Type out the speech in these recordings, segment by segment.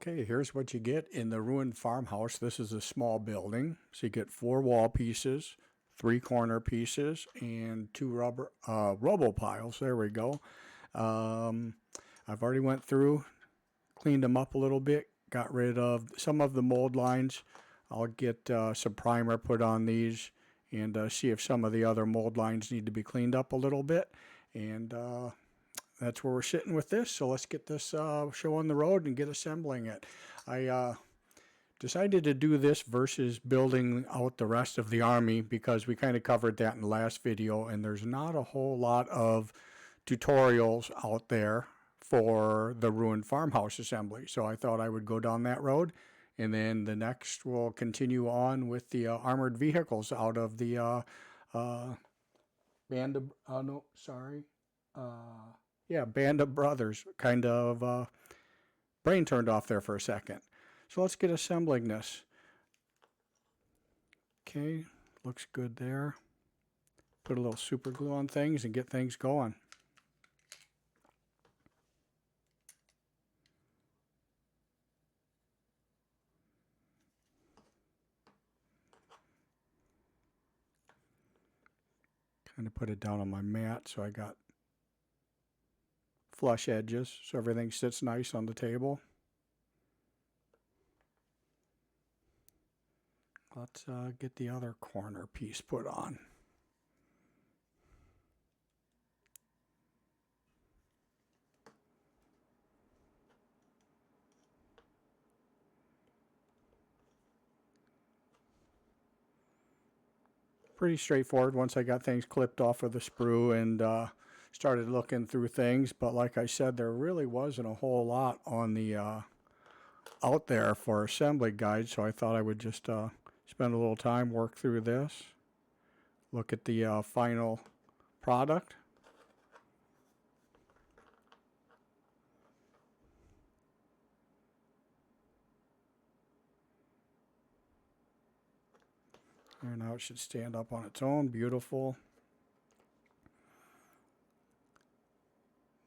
Okay, here's what you get in the ruined farmhouse. This is a small building. So you get 4 wall pieces, 3 corner pieces, and 2 rubble piles. There we go. I've already went through, cleaned them up a little bit, got rid of some of the mold lines. I'll get some primer put on these and see if some of the other mold lines need to be cleaned up a little bit. And that's where we're sitting with this. So let's get this show on the road and get assembling it. I decided to do this versus building out the rest of the army because we kind of covered that in the last video, and there's not a whole lot of tutorials out there for the ruined farmhouse assembly. So I thought I would go down that road, and then the next we'll continue on with the armored vehicles out of the Band of Brothers. Kind of brain turned off there for a second. So let's get assembling this. Okay, looks good there. Put a little super glue on things and get things going. Kind of put it down on my mat so I got flush edges so everything sits nice on the table. Let's get the other corner piece put on. Pretty straightforward once I got things clipped off of the sprue and started looking through things. But like I said, there really wasn't a whole lot on the out there for assembly guides, so I thought I would just spend a little time, work through this, look at the final product. And now it should stand up on its own. Beautiful.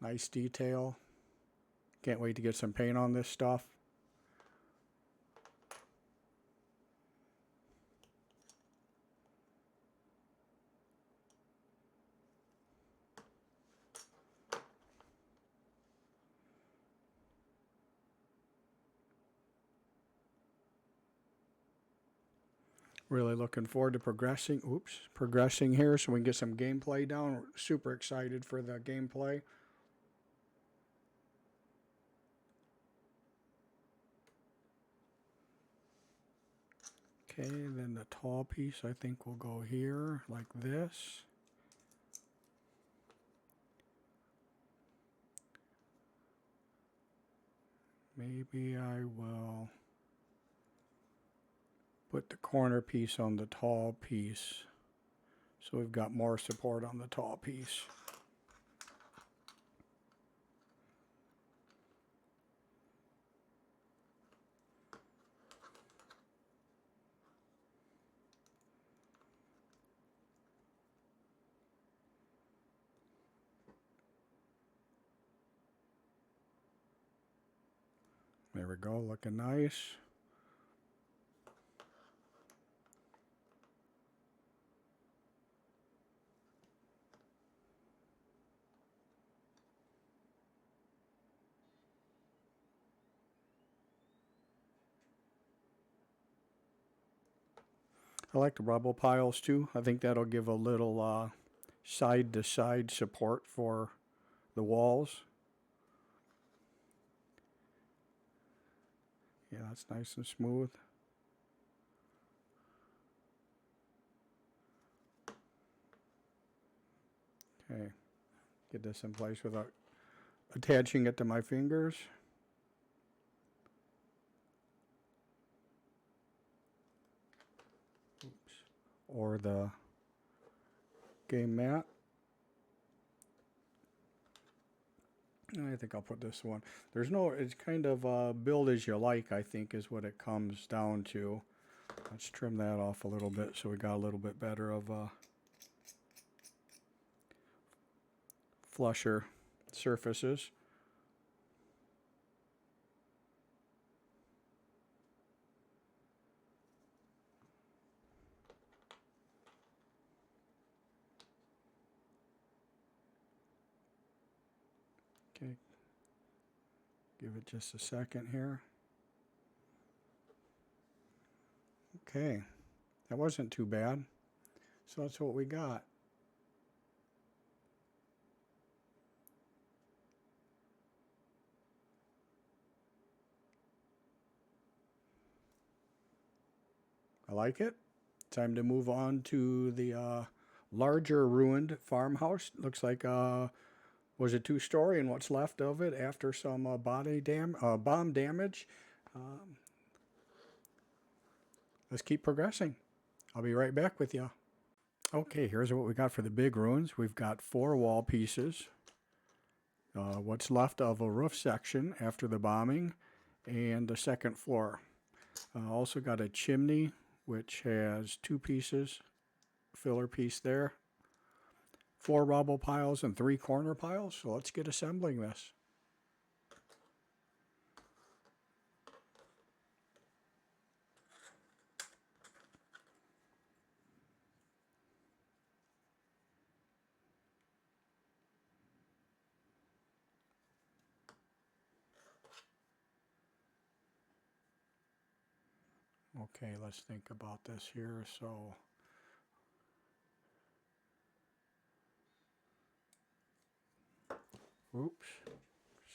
Nice detail. Can't wait to get some paint on this stuff. Really looking forward to progressing here so we can get some gameplay down. We're super excited for the gameplay. Okay, then the tall piece I think will go here like this. Maybe I will put the corner piece on the tall piece so we've got more support on the tall piece. There we go, looking nice. I like the rubble piles too. I think that'll give a little side-to-side support for the walls. Yeah, that's nice and smooth. Okay, get this in place without attaching it to my fingers. Oops. Or the game mat. I think I'll put this one. It's kind of build as you like, I think, is what it comes down to. Let's trim that off a little bit so we got a little bit better of flusher surfaces. Okay, give it just a second here. Okay, that wasn't too bad. So that's what we got. I like it. Time to move on to the larger ruined farmhouse. Looks like was a two-story, and what's left of it after some bomb damage. Um, let's keep progressing. I'll be right back with you. Okay, here's what we got for the big ruins. We've got 4 wall pieces, what's left of a roof section after the bombing, and the second floor. Also got a chimney, which has 2 pieces, filler piece there, 4 rubble piles and 3 corner piles. So let's get assembling this. Okay, let's think about this here. So oops,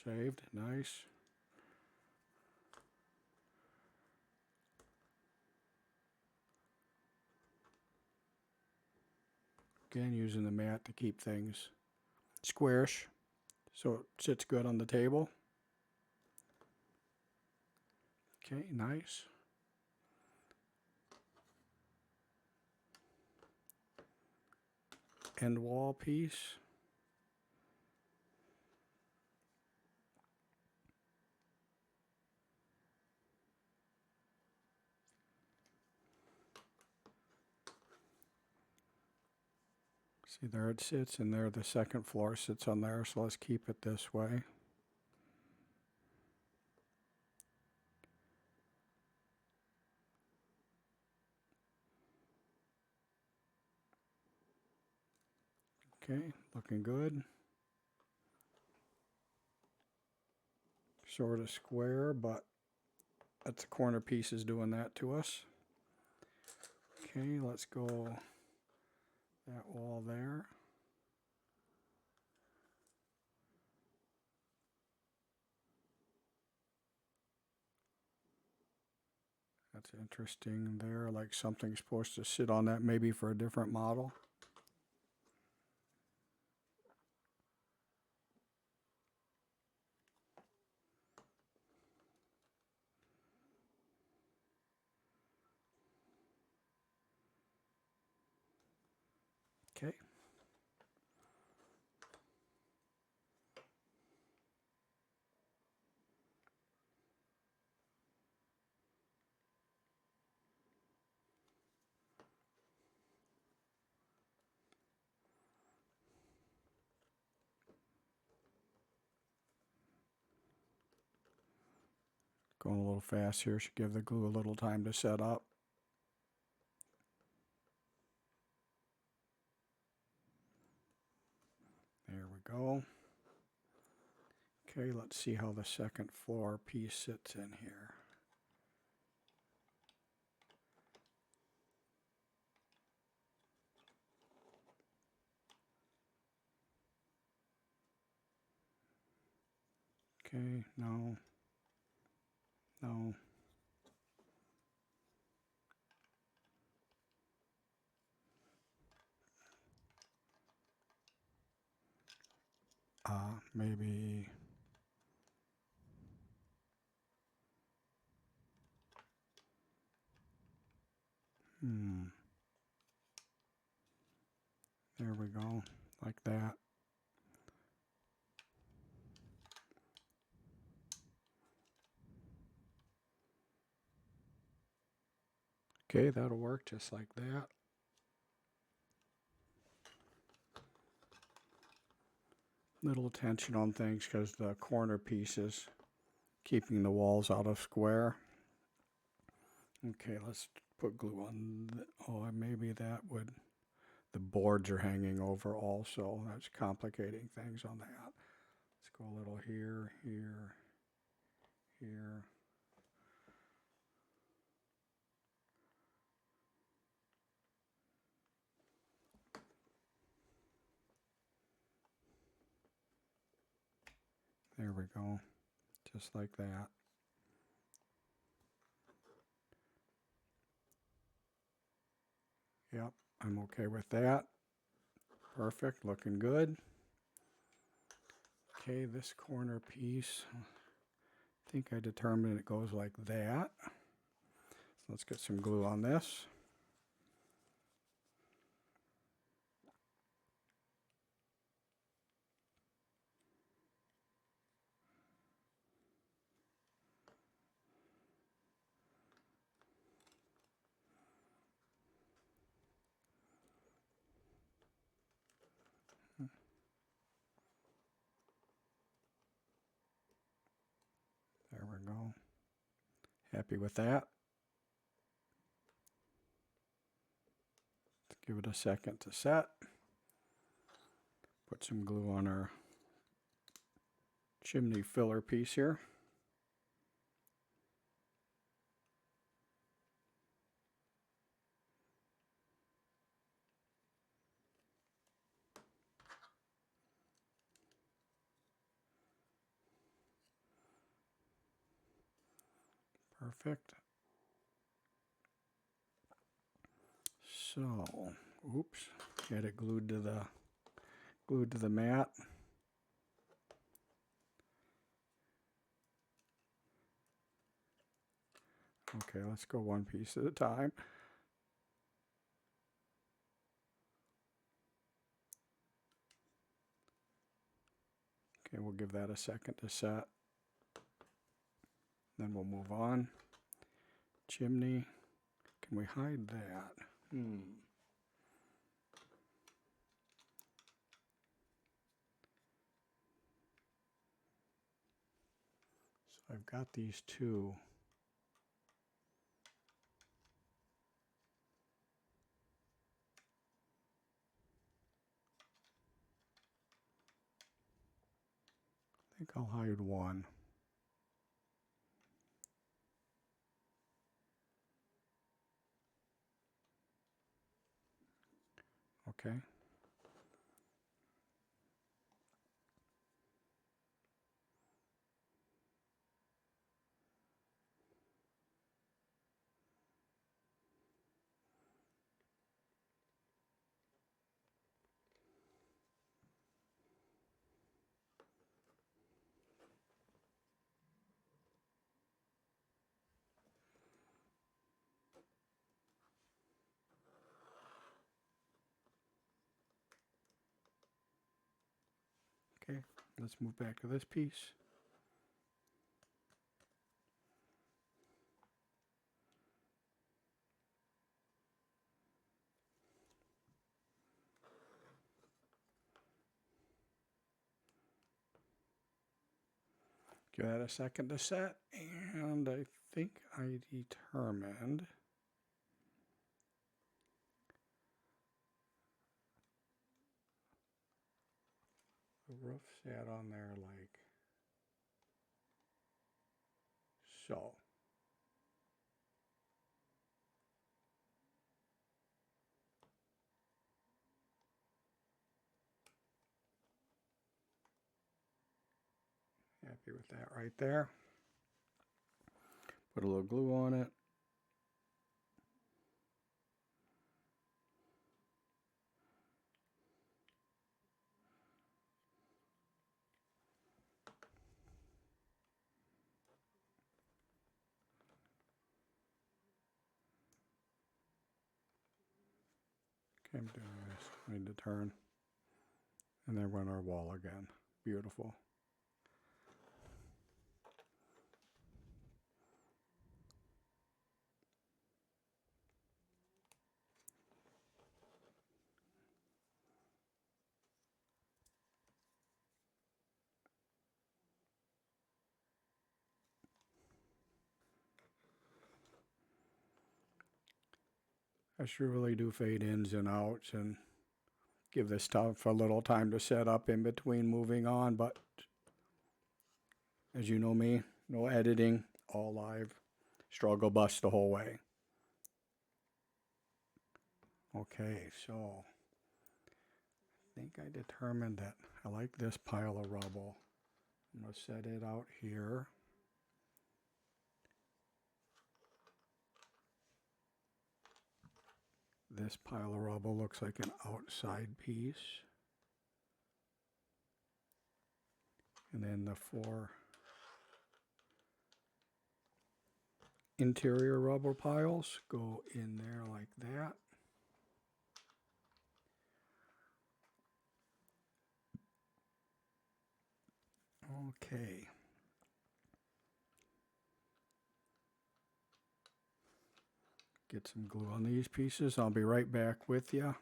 saved, nice. Again, using the mat to keep things squarish so it sits good on the table. Okay, nice. End wall piece. See, there it sits, and there the second floor sits on there, so let's keep it this way. Okay, looking good. Sort of square, but that's the corner piece is doing that to us. Okay, let's go that wall there. That's interesting there, like something's supposed to sit on that maybe for a different model. Okay. Going a little fast here, should give the glue a little time to set up. There we go. Okay, let's see how the second floor piece sits in here. Okay, no. Maybe. There we go, like that. Okay, that'll work just like that. Little tension on things because the corner piece is keeping the walls out of square. Okay, let's put glue on. Maybe that would. The boards are hanging over also. That's complicating things on that. Let's Go a little here, here, here. There we go, just like that. Yep, I'm okay with that. Perfect, looking good. Okay, this corner piece, I think I determined it goes like that. So let's get some glue on this. There we go. Happy with that. Let's give it a second to set. Put some glue on our chimney filler piece here. Perfect. So, oops, get it glued to the mat. Okay, let's go one piece at a time. Okay, we'll give that a second to set. Then we'll move on. Chimney. Can we hide that? So I've got these two. I think I'll hide one. Okay. Okay, let's move back to this piece. Give that a second to set, and I think I determined the roof sat on there like so. Happy with that right there. Put a little glue on it. Okay, I'm doing this. I need to turn. And then run our wall again. Beautiful. I should really do fade ins and outs and give this stuff a little time to set up in between moving on, but As you know me, no editing, all live, struggle bus the whole way. Okay, so I think I determined that I like this pile of rubble. I'm going to set it out here. This pile of rubble looks like an outside piece. And then the 4 interior rubber piles go in there like that. Okay. Get some glue on these pieces. I'll be right back with you. I'm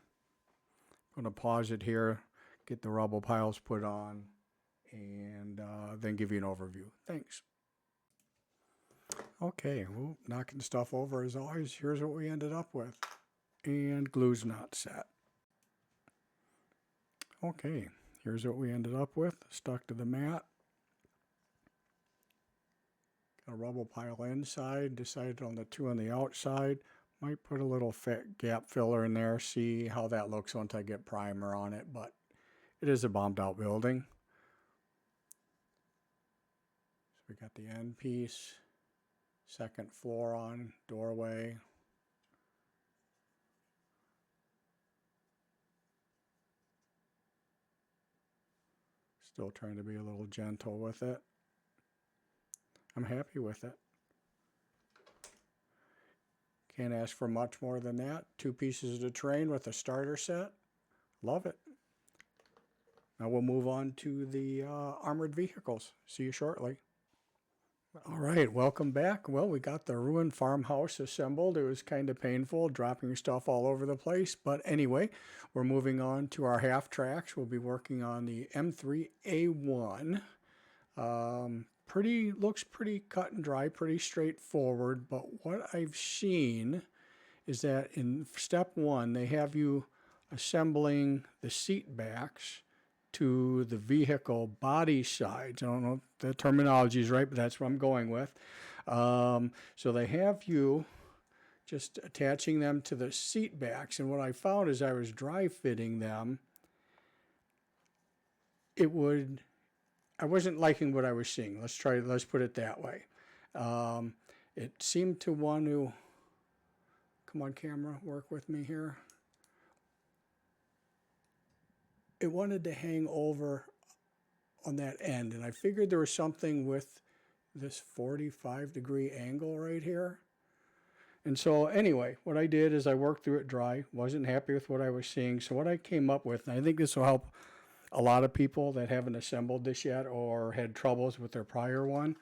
going to pause it here, get the rubble piles put on, and then give you an overview. Thanks. Okay, well, knocking stuff over as always. Here's what we ended up with. And glue's not set. Okay, here's what we ended up with. Stuck to the mat. Got a rubble pile inside. Decided on the 2 on the outside. Might put a little gap filler in there. See how that looks once I get primer on it. But it is a bombed out building. So we got the end piece. Second floor on, doorway. Still trying to be a little gentle with it. I'm happy with it. Can't ask for much more than that. 2 pieces of the terrain with a starter set. Love it. Now we'll move on to the armored vehicles. See you shortly. All right, welcome back. Well, we got the ruined farmhouse assembled. It was kind of painful dropping stuff all over the place. But anyway, we're moving on to our half tracks. We'll be working on the M3A1. Looks pretty cut and dry, pretty straightforward. But what I've seen is that in step 1, they have you assembling the seat backs to the vehicle body sides. I don't know if the terminology is right, but that's what I'm going with. So they have you just attaching them to the seat backs. And what I found as I was dry fitting them, I wasn't liking what I was seeing. Let's put it that way. It seemed to want to, come on camera, work with me here. It wanted to hang over on that end, and I figured there was something with this 45-degree angle right here. And so anyway, what I did is I worked through it dry, wasn't happy with what I was seeing. So what I came up with, and I think this will help a lot of people that haven't assembled this yet or had troubles with their prior one,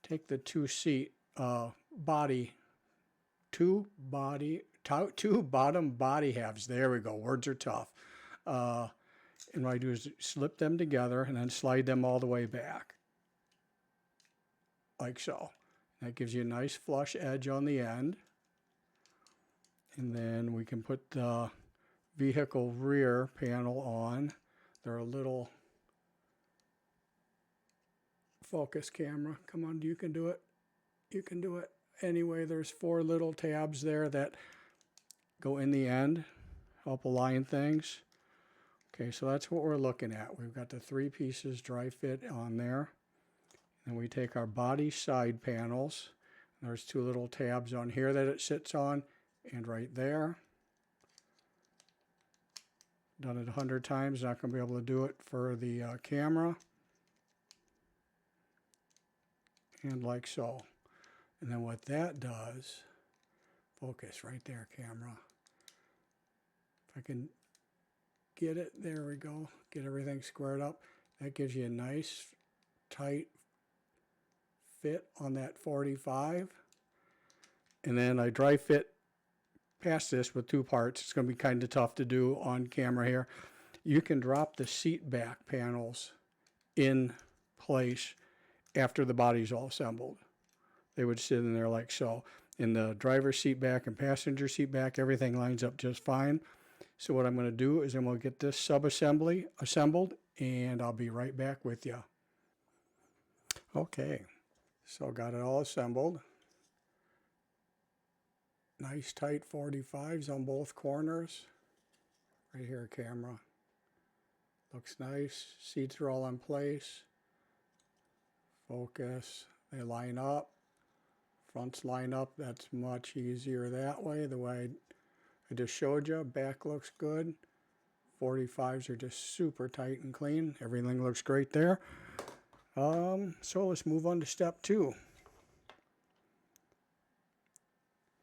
take the two bottom body halves. There we go. Words are tough. And what I do is slip them together and then slide them all the way back. Like so. That gives you a nice flush edge on the end. And then we can put the vehicle rear panel on. They're a little focus camera. Come on, you can do it. You can do it. Anyway, there's 4 little tabs there that go in the end, help align things. Okay, so that's what we're looking at. We've got the 3 pieces dry fit on there. And we take our body side panels. There's 2 little tabs on here that it sits on, and right there. Done it 100 times, not going to be able to do it for the camera. And like so. And then what that does, focus right there, camera. If I can get it, there we go. Get everything squared up. That gives you a nice, tight fit on that 45. And then I dry fit past this with 2 parts. It's going to be kind of tough to do on camera here. You can drop the seat back panels in place after the body's all assembled. They would sit in there like so. In the driver's seat back and passenger seat back, everything lines up just fine. So what I'm going to do is I'm going to get this sub-assembly assembled, and I'll be right back with you. Okay, so got it all assembled. Nice tight 45s on both corners. Right here, camera. Looks nice. Seats are all in place. Focus. They line up. Fronts line up. That's much easier that way. The way I just showed you. Back looks good. 45s are just super tight and clean. Everything looks great there. So let's move on to step 2.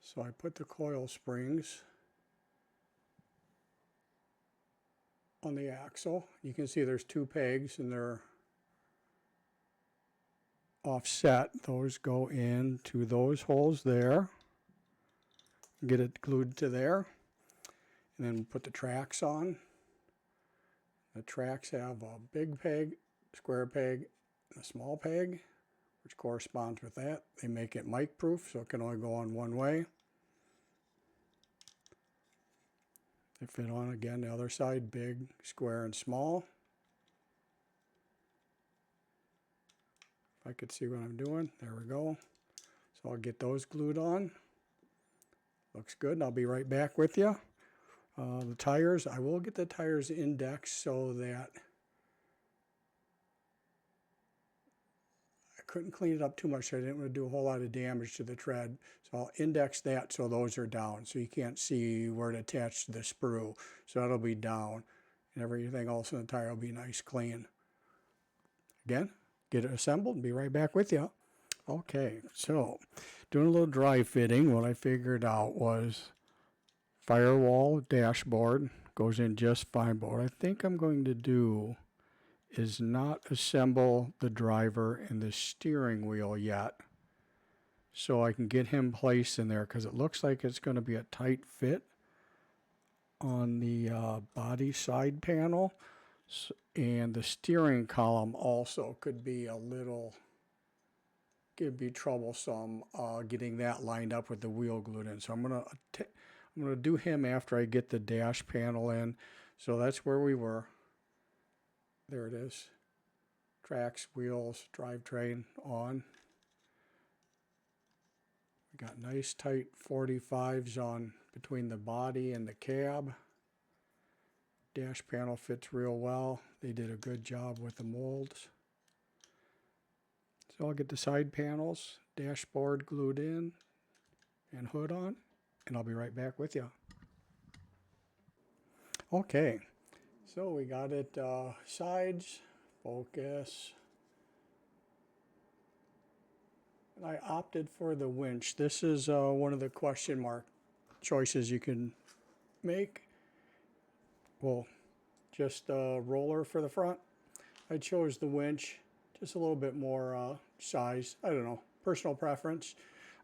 So I put the coil springs on the axle. You can see there's 2 pegs and they're offset. Those go into those holes there. Get it glued to there. And then put the tracks on. The tracks have a big peg, square peg, and a small peg, which corresponds with that. They make it mic proof, so it can only go on one way. They fit on again the other side, big, square, and small. If I could see what I'm doing, there we go. So I'll get those glued on. Looks good, and I'll be right back with you. The tires, I will get the tires indexed so that I couldn't clean it up too much. So I didn't want to do a whole lot of damage to the tread. So I'll index that so those are down. So you can't see where to attach the sprue. So that'll be down. And everything else in the tire will be nice clean. Again, get it assembled and be right back with you. Okay, so doing a little dry fitting. What I figured out was firewall dashboard goes in just fine, but what I think I'm going to do is not assemble the driver and the steering wheel yet, so I can get him placed in there, because it looks like it's going to be a tight fit on the body side panel, and the steering column also could be troublesome getting that lined up with the wheel glued in. So I'm going to do him after I get the dash panel in. So that's where we were. There it is. Tracks, wheels, drivetrain on. We got nice tight 45s on between the body and the cab. Dash panel fits real well. They did a good job with the molds. So I'll get the side panels, dashboard glued in, and hood on, and I'll be right back with you. Okay, so we got it sides, focus. And I opted for the winch. This is one of the question mark choices you can make. Well, just a roller for the front. I chose the winch, just a little bit more size. I don't know, personal preference.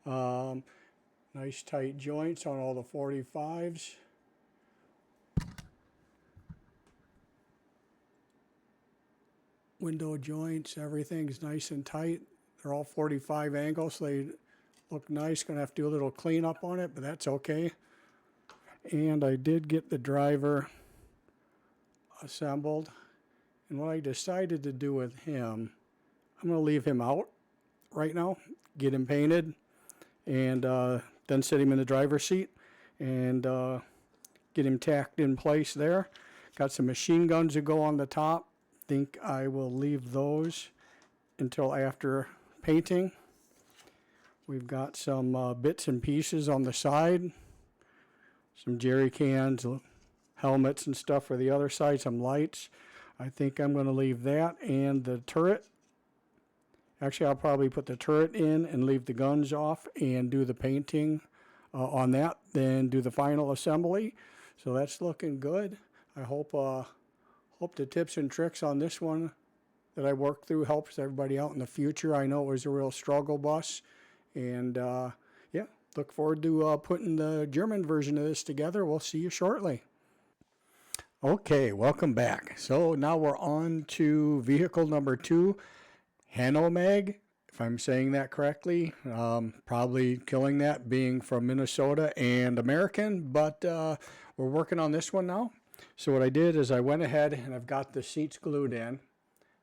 Nice tight joints on all the 45s. Window joints, everything's nice and tight. They're all 45 angles, so they look nice. Gonna have to do a little cleanup on it, but that's okay. And I did get the driver assembled. And what I decided to do with him, I'm gonna leave him out right now, get him painted, and then sit him in the driver's seat and get him tacked in place there. Got some machine guns that go on the top. Think I will leave those until after painting. We've got some bits and pieces on the side, some jerry cans, helmets and stuff for the other side, some lights. I think I'm going to leave that and the turret. Actually, I'll probably put the turret in and leave the guns off and do the painting on that, then do the final assembly. So that's looking good. I hope the tips and tricks on this one that I worked through helps everybody out in the future. I know it was a real struggle bus, and yeah, look forward to putting the German version of this together. We'll see you shortly. Okay, welcome back. So now we're on to vehicle number 2, Hanomag, if I'm saying that correctly. Probably killing that, being from Minnesota and American, but we're working on this one now. So what I did is I went ahead and I've got the seats glued in.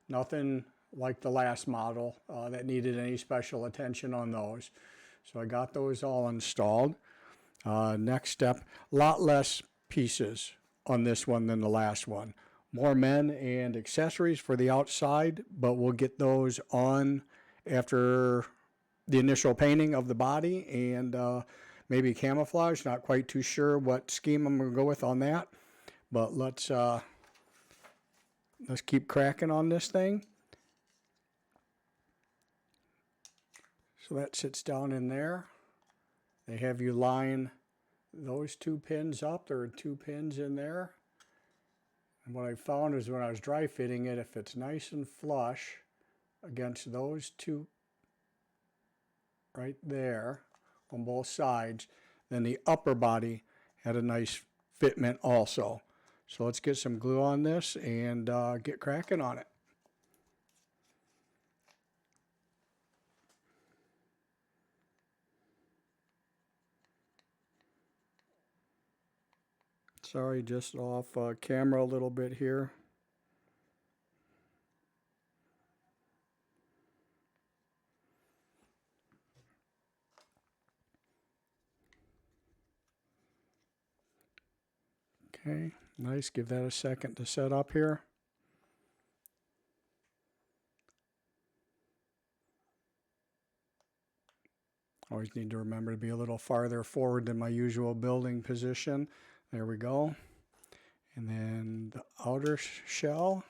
Nothing like the last model that needed any special attention on those. So I got those all installed. Next step, a lot less pieces on this one than the last one. More men and accessories for the outside, but we'll get those on after the initial painting of the body and maybe camouflage. Not quite too sure what scheme I'm going to go with on that, but let's keep cracking on this thing. So that sits down in there. They have you line those 2 pins up. There are 2 pins in there. And what I found is when I was dry fitting it, if it's nice and flush against those 2 right there on both sides, then the upper body had a nice fitment also. So let's get some glue on this and get cracking on it. Sorry, just off camera a little bit here. Okay, nice. Give that a second to set up here. Always need to remember to be a little farther forward than my usual building position. There we go. And then the outer shell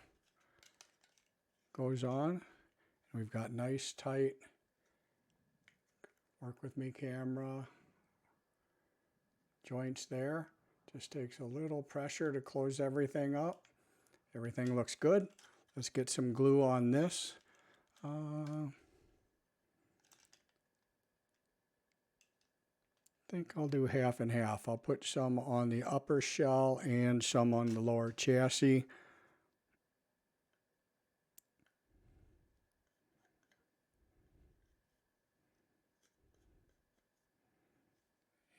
goes on. We've got nice, tight, work with me camera, joints there. Just takes a little pressure to close everything up. Everything looks good. Let's get some glue on this. I think I'll do half and half. I'll put some on the upper shell and some on the lower chassis.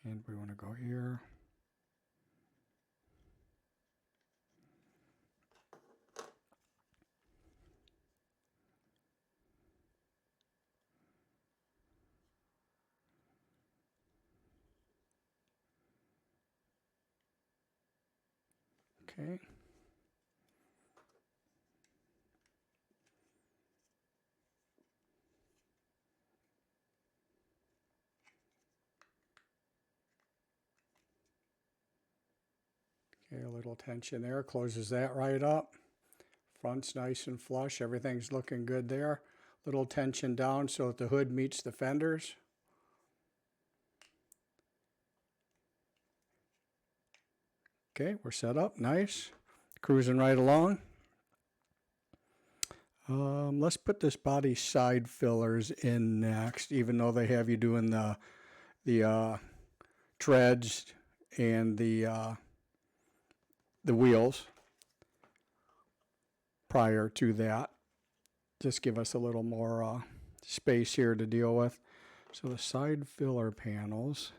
And we want to go here. Okay. Okay, a little tension there, closes that right up. Front's nice and flush, everything's looking good there. Little tension down so that the hood meets the fenders. Okay, we're set up, nice. Cruising right along. Let's put this body side fillers in next, even though they have you doing the treads and the wheels prior to that. Just give us a little more space here to deal with. So the side filler panels.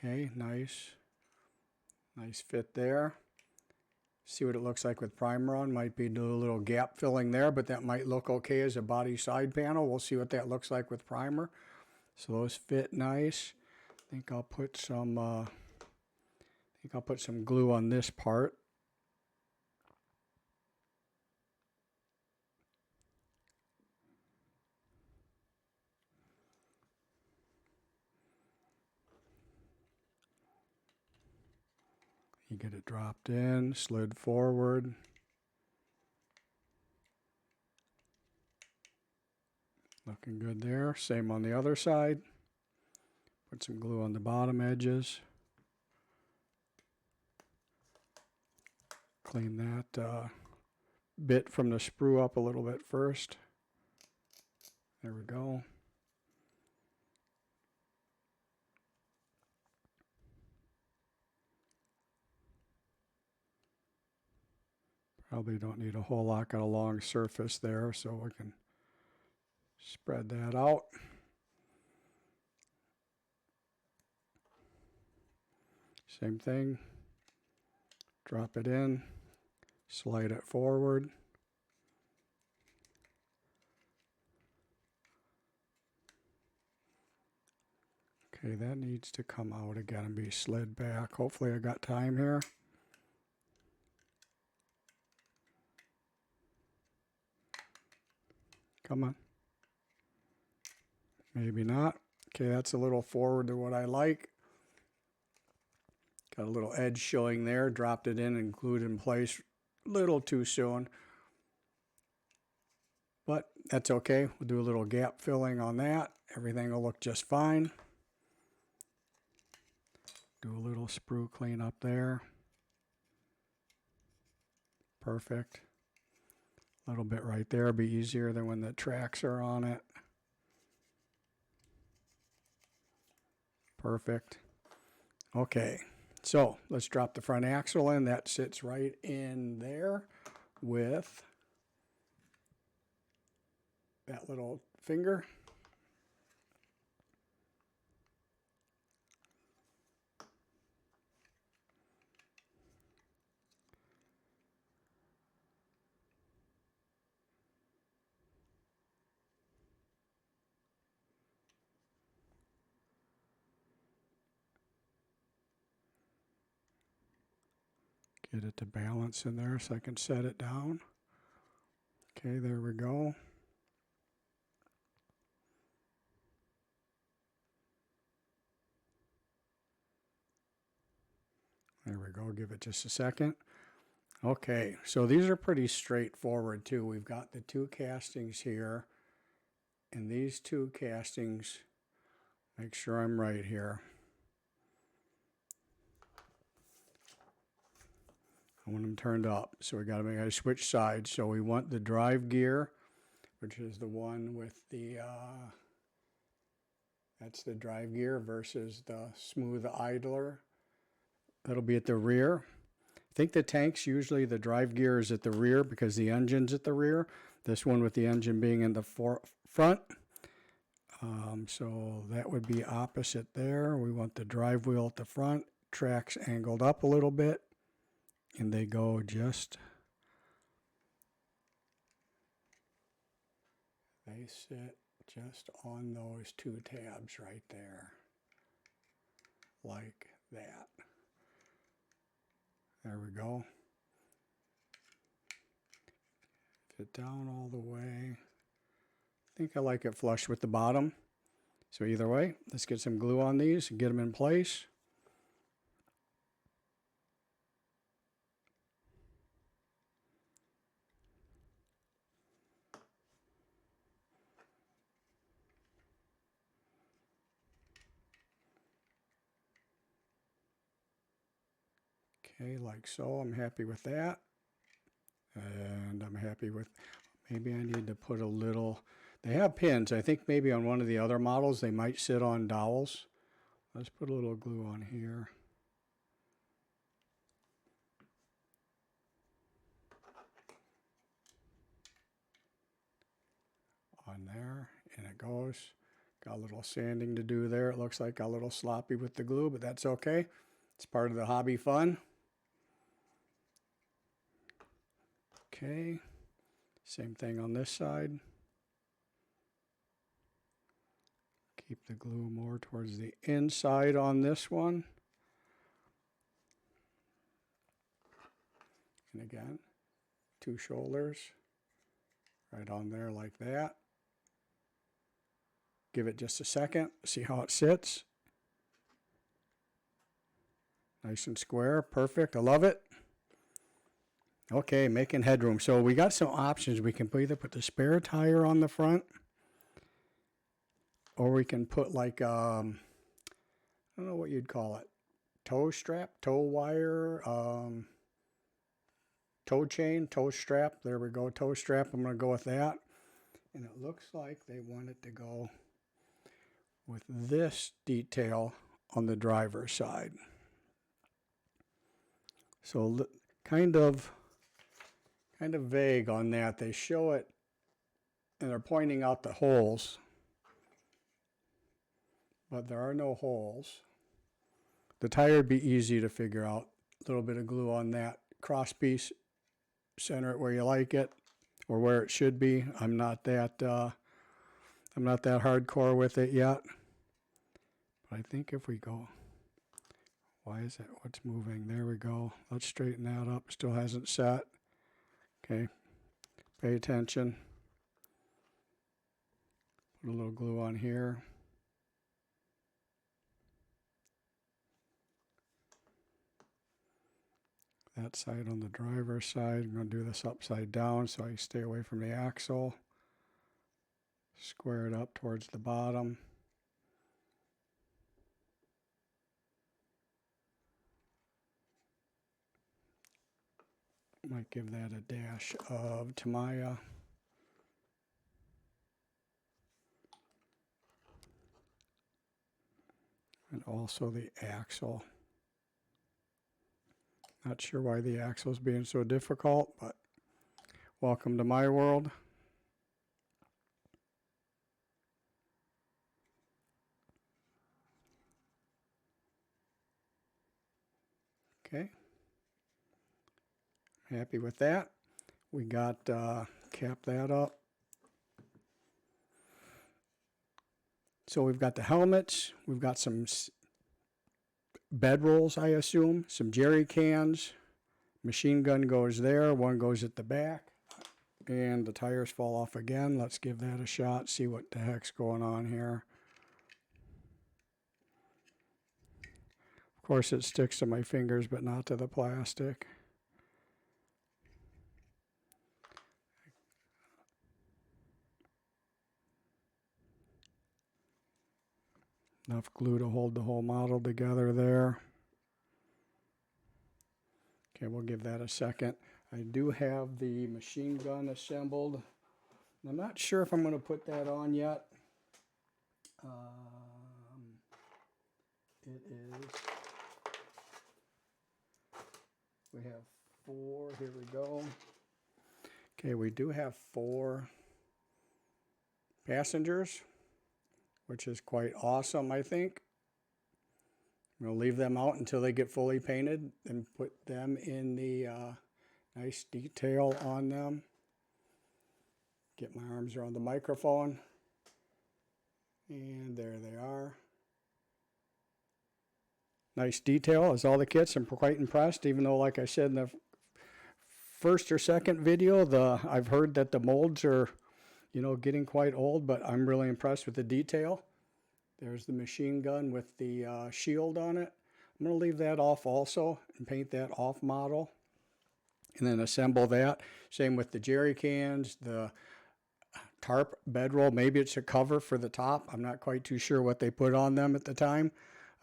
Okay, nice fit there. See what it looks like with primer on. Might be do a little gap filling there, but that might look okay as a body side panel. We'll see what that looks like with primer. So those fit nice. I think I'll put some glue on this part. You get it dropped in, slid forward. Looking good there. Same on the other side. Put some glue on the bottom edges. Clean that bit from the sprue up a little bit first. There we go. Probably don't need a whole lot, got a long surface there, so we can spread that out. Same thing. Drop it in, slide it forward. Okay, that needs to come out again and be slid back. Hopefully I got time here. Come on. Maybe not. Okay, that's a little forward to what I like. Got a little edge showing there. Dropped it in and glued in place a little too soon. But that's okay. We'll do a little gap filling on that. Everything will look just fine. Do a little sprue clean up there. Perfect. A little bit right there will be easier than when the tracks are on it. Perfect. Okay, so let's drop the front axle in. That sits right in there with that little finger. Get it to balance in there so I can set it down. Okay, there we go. There we go. Give it just a second. Okay, so these are pretty straightforward too. We've got the two castings here, and these two castings, make sure I'm right here. I want them turned up, so we got to switch sides. So we want the drive gear, which is the one with the, that's the drive gear versus the smooth idler. That'll be at the rear. I think the tanks, usually the drive gear is at the rear because the engine's at the rear. This one with the engine being in the front. So that would be opposite there. We want the drive wheel at the front, tracks angled up a little bit, and they go just, they sit just on those two tabs right there, like that. There we go. Fit down all the way. I think I like it flush with the bottom. So either way, let's get some glue on these and get them in place. Okay, like so. I'm happy with that. And I'm happy with, maybe I need to put a little, they have pins. I think maybe on one of the other models they might sit on dowels. Let's put a little glue on here. On there, and it goes. Got a little sanding to do there. It looks like a little sloppy with the glue, but that's okay. It's part of the hobby fun. Okay, same thing on this side. Keep the glue more towards the inside on this one. And again, two shoulders right on there like that. Give it just a second, see how it sits. Nice and square, perfect, I love it. Okay, making headroom. So we got some options. We can either put the spare tire on the front, or we can put like, I don't know what you'd call it, toe strap, toe wire, toe chain, toe strap. There we go, toe strap. I'm going to go with that. And it looks like they want it to go with this detail on the driver's side. So kind of vague on that. They show it and they're pointing out the holes, but there are no holes. The tire would be easy to figure out. A little bit of glue on that cross piece, center it where you like it, or where it should be. I'm not that hardcore with it yet. But I think if we go, why is it? What's moving? There we go. Let's straighten that up. Still hasn't set. Okay. Pay attention. Put a little glue on here. That side on the driver's side. I'm going to do this upside down so I stay away from the axle. Square it up towards the bottom. Might give that a dash of Tamiya. And also the axle. Not sure why the axle's being so difficult, but welcome to my world. Okay. Happy with that. We got cap that up. So we've got the helmets. We've got some bedrolls, I assume, some jerry cans. Machine gun goes there. One goes at the back. And the tires fall off again. Let's give that a shot, see what the heck's going on here. Of course, it sticks to my fingers, but not to the plastic. Enough glue to hold the whole model together there. Okay, we'll give that a second. I do have the machine gun assembled. I'm not sure if I'm going to put that on yet. It is, we have 4, here we go. Okay, we do have 4 passengers, which is quite awesome, I think. I'm going to leave them out until they get fully painted and put them in the nice detail on them. Get my arms around the microphone. And there they are. Nice detail as all the kits. I'm quite impressed, even though, like I said in the first or second video, I've heard that the molds are, getting quite old, but I'm really impressed with the detail. There's the machine gun with the shield on it. I'm going to leave that off also and paint that off model. And then assemble that. Same with the jerry cans, the tarp bedroll. Maybe it's a cover for the top. I'm not quite too sure what they put on them at the time.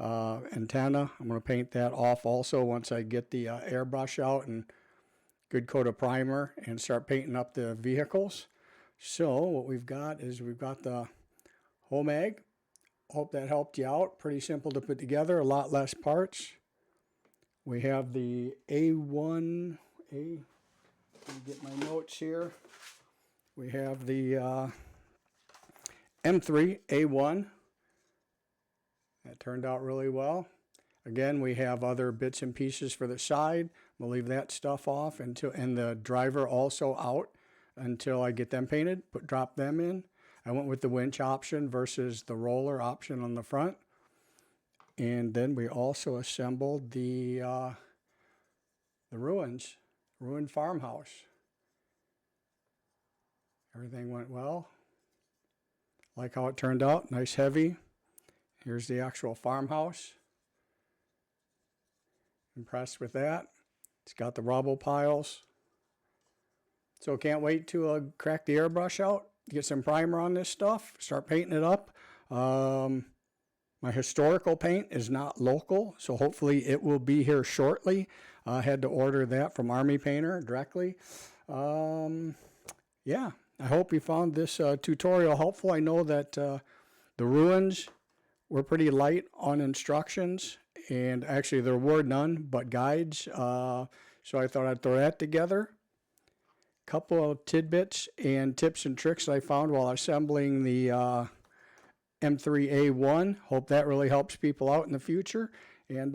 Antenna. I'm going to paint that off also once I get the airbrush out and good coat of primer and start painting up the vehicles. So what we've got is we've got the whole mag. Hope that helped you out. Pretty simple to put together, a lot less parts. We have the A1, let me get my notes here. We have the M3 A1. That turned out really well. Again, we have other bits and pieces for the side. We'll leave that stuff off and the driver also out until I get them painted. Drop them in. I went with the winch option versus the roller option on the front. And then we also assembled the ruined farmhouse. Everything went well. Like how it turned out, nice heavy. Here's the actual farmhouse. Impressed with that. It's got the rubble piles. So can't wait to crack the airbrush out, get some primer on this stuff, start painting it up. My historical paint is not local, so hopefully it will be here shortly. I had to order that from Army Painter directly. Yeah, I hope you found this tutorial helpful. I know that the ruins were pretty light on instructions, and actually there were none but guides. So I thought I'd throw that together. Couple of tidbits and tips and tricks I found while assembling the M3A1. Hope that really helps people out in the future. And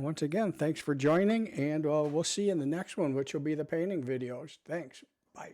once again, thanks for joining, and we'll see you in the next one, which will be the painting videos. Thanks. Bye.